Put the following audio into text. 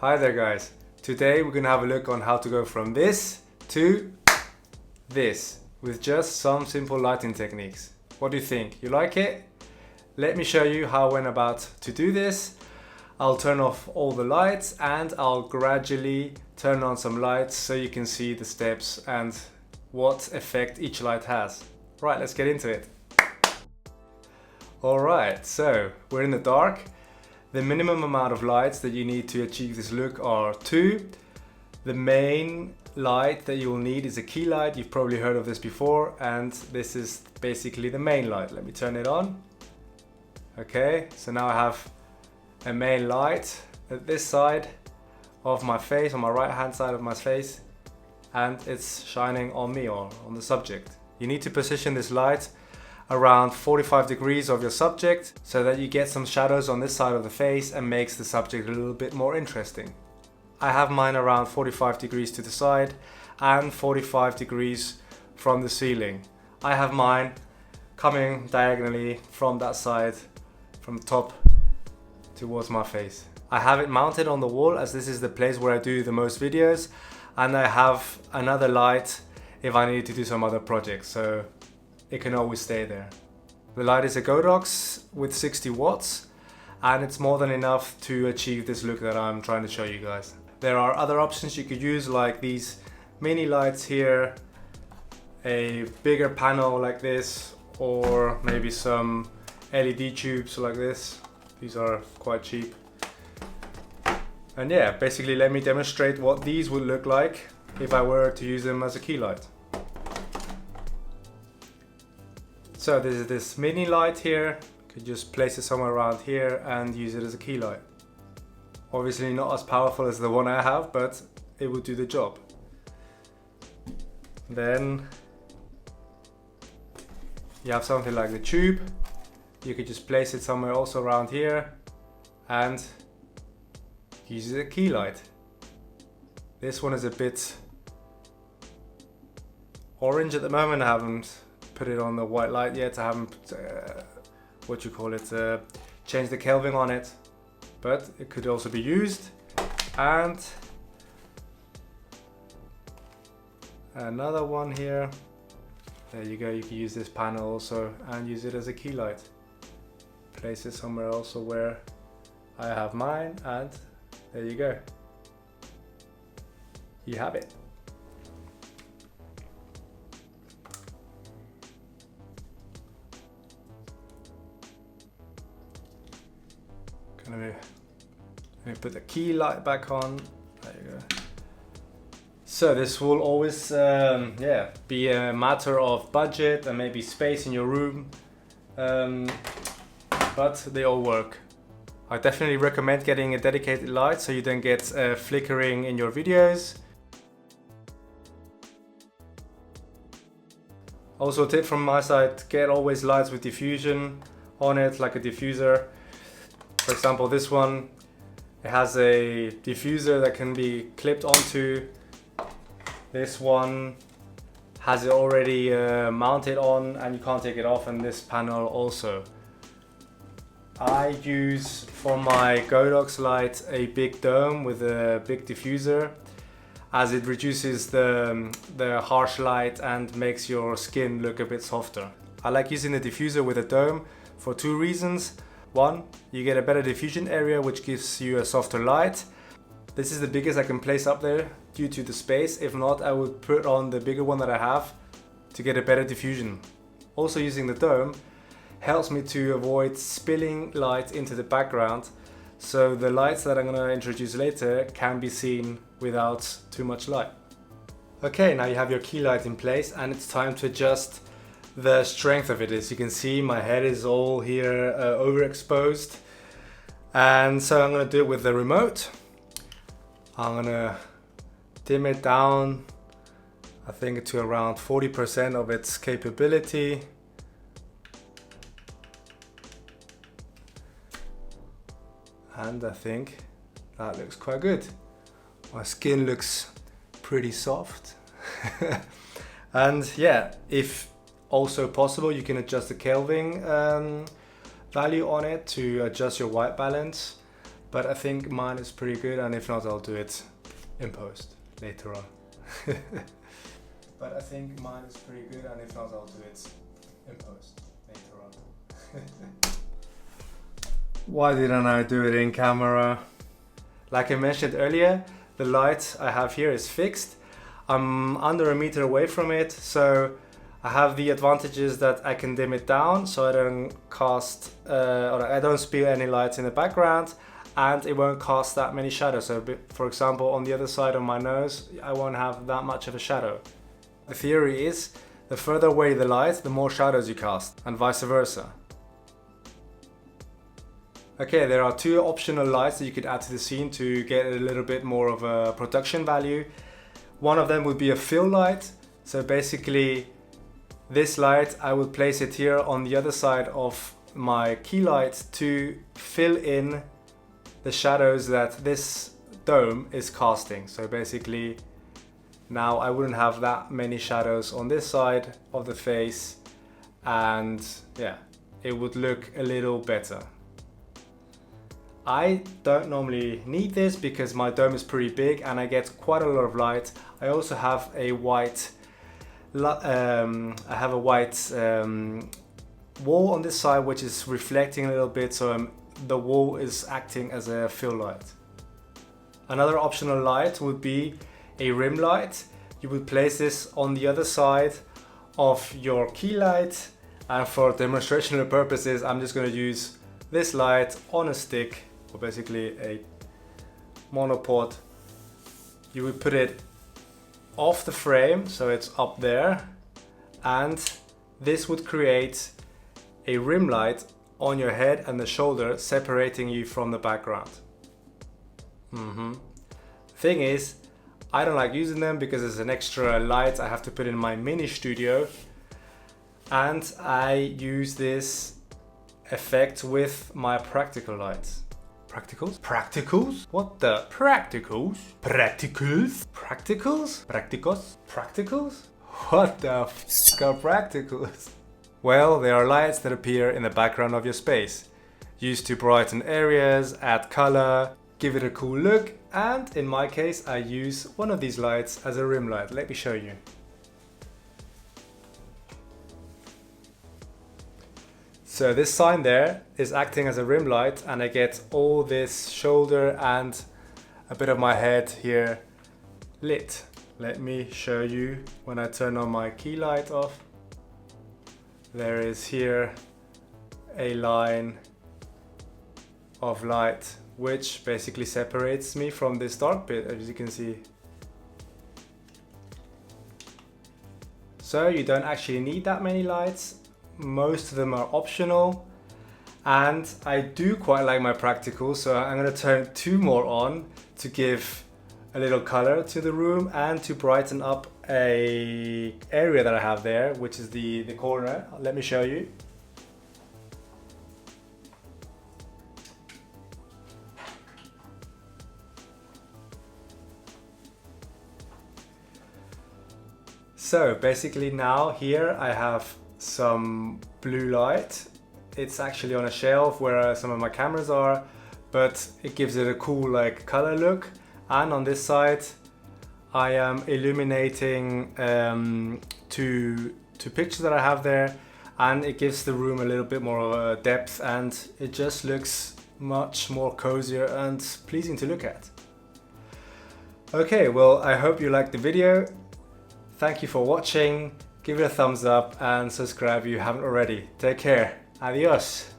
Hi there guys, today we're gonna have a look on how to go from this to this with just some simple lighting techniques. What do you think? You like it? Let me show you how I went about to do this. I'll turn off all the lights and I'll gradually turn on some lights so you can see the steps and what effect each light has. Right, let's get into it. Alright, so we're in the dark. The minimum amount of lights that you need to achieve this look are 2. The main light that you will need is a key light. You've probably heard of this before, and this is basically the main light. Let me turn it on. Okay, so now I have a main light at this side of my face, on my right hand side of my face, and it's shining on me or on the subject. You need to position this light around 45 degrees of your subject so that you get some shadows on this side of the face and makes the subject a little bit more interesting. I have mine around 45 degrees to the side and 45 degrees from the ceiling. I have mine coming diagonally from that side, from the top towards my face. I have it mounted on the wall as this is the place where I do the most videos, and I have another light if I need to do some other projects, so it can always stay there. The light is a Godox with 60 watts and it's more than enough to achieve this look that I'm trying to show you guys. There are other options you could use, like these mini lights here, a bigger panel like this, or maybe some LED tubes like this. These are quite cheap. And yeah, basically let me demonstrate what these would look like if I were to use them as a key light. So this is this mini light here. Could just place it somewhere around here and use it as a key light. Obviously not as powerful as the one I have, but it would do the job. Then you have something like the tube. You could just place it somewhere also around here and use it as a key light. This one is a bit orange at the moment. I haven't put it on the white light yet. I haven't changed the Kelvin on it, but it could also be used. And another one here. There you go. You can use this panel also and use it as a key light. Place it somewhere also where I have mine, and there you go. You have it. Let me put the key light back on. There you go. So this will always be a matter of budget and maybe space in your room, but they all work. I definitely recommend getting a dedicated light so you don't get flickering in your videos. Also, a tip from my side, get always lights with diffusion on it, like a diffuser. For example, this one, it has a diffuser that can be clipped onto. This one has it already mounted on and you can't take it off, and this panel also. I use for my Godox light a big dome with a big diffuser, as it reduces the harsh light and makes your skin look a bit softer. I like using the diffuser with a dome for 2 reasons. 1, you get a better diffusion area which gives you a softer light. This is the biggest I can place up there due to the space. If not, I would put on the bigger one that I have to get a better diffusion. Also, using the dome helps me to avoid spilling light into the background, so the lights that I'm going to introduce later can be seen without too much light. Okay, now you have your key light in place and it's time to adjust the strength of it. As you can see, my head is all here overexposed, and so I'm going to do it with the remote. I'm going to dim it down, I think, to around 40% of its capability. And I think that looks quite good. My skin looks pretty soft. And yeah, if also possible, you can adjust the Kelvin value on it to adjust your white balance. but I think mine is pretty good, and if not, I'll do it in post later on. But I think mine is pretty good, and if not, I'll do it in post later on. Why didn't I do it in camera? Like I mentioned earlier, the light I have here is fixed. I'm under a meter away from it, so I have the advantages that I can dim it down so I don't cast or I don't spill any lights in the background, and it won't cast that many shadows. So for example, on the other side of my nose, I won't have that much of a shadow. The theory is the further away the light, the more shadows you cast, and vice versa. Okay, there are two optional lights that you could add to the scene to get a little bit more of a production value. One of them would be a fill light. So basically this light, I would place it here on the other side of my key light to fill in the shadows that this dome is casting. So basically now I wouldn't have that many shadows on this side of the face, and yeah, it would look a little better. I don't normally need this because my dome is pretty big and I get quite a lot of light. I also have a white wall on this side which is reflecting a little bit, so the wall is acting as a fill light. Another optional light would be a rim light. You would place this on the other side of your key light, and for demonstrational purposes I'm just going to use this light on a stick, or basically a monopod. You would put it off the frame so it's up there, and this would create a rim light on your head and the shoulder, separating you from the background. Thing is, I don't like using them because there's an extra light I have to put in my mini studio, and I use this effect with my practical lights. Practicals? Practicals? What the? Practicals? Practicals? Practicals? Practicos? Practicals? What the f*** are practicals? Well, they are lights that appear in the background of your space, used to brighten areas, add color, give it a cool look, and in my case I use one of these lights as a rim light. Let me show you. So this sign there is acting as a rim light, and I get all this shoulder and a bit of my head here lit. Let me show you when I turn on my key light off. There is here a line of light which basically separates me from this dark bit, as you can see. So you don't actually need that many lights. Most of them are optional, and I do quite like my practicals, so I'm going to turn two more on to give a little color to the room and to brighten up a area that I have there, which is the corner. Let me show you. So basically now here I have some blue light. It's actually on a shelf where some of my cameras are, but it gives it a cool like color look. And on this side I am illuminating two pictures that I have there, and it gives the room a little bit more depth, and it just looks much more cozier and pleasing to look at. Okay, well, I hope you liked the video. Thank you for watching. Give it a thumbs up and subscribe if you haven't already. Take care. Adios.